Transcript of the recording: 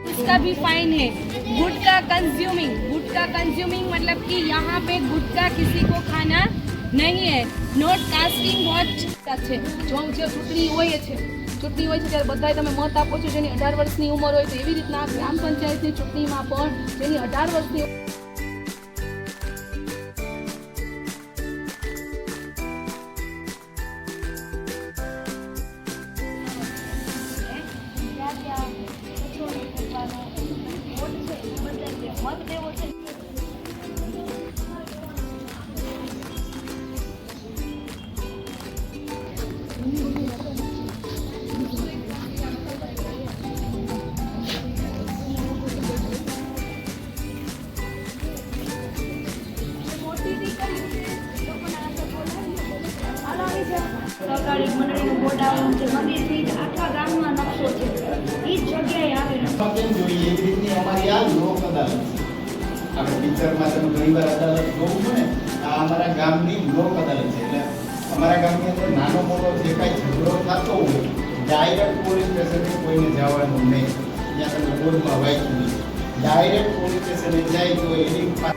इसका भी फाइन है। गुटखा कंज्यूमिंग मतलब कि यहाँ पे गुटखा किसी को खाना नहीं है। नोट कास्टिंग वॉच છે જો ચૂંટણી હોય છે ત્યારે બધાય તમે મત આપો છો જેની 18 વર્ષની ઉંમર હોય તો એવી રીતના ગ્રામ પંચાયતની ચૂંટણીમાં પણ જેની 18 વર્ષની મત દેવો છે। સહકારી મંડળીનું બોર્ડ આવેલું છે મંદિરથી જ આખા ગામમાં નકશો છે એ જ જગ્યાએ આવેલો કેમ જોઈએ એવી રીતની અમારી આ લોક અદાલત છે। આપણે પિક્ચરમાં તમે ઘણીવાર અદાલત જોવું છો ને આ અમારા ગામની લોક અદાલત છે। એટલે અમારા ગામની અંદર નાનો મોટો જે કાંઈ ઝઘડો થતો હોય ડાયરેક્ટ પોલીસ સ્ટેશને કોઈને જવાનું નહીં। ત્યાં તમે બોર્ડમાં વાંચ્યું નહીં ડાયરેક્ટ પોલીસ સ્ટેશને જાય તો એની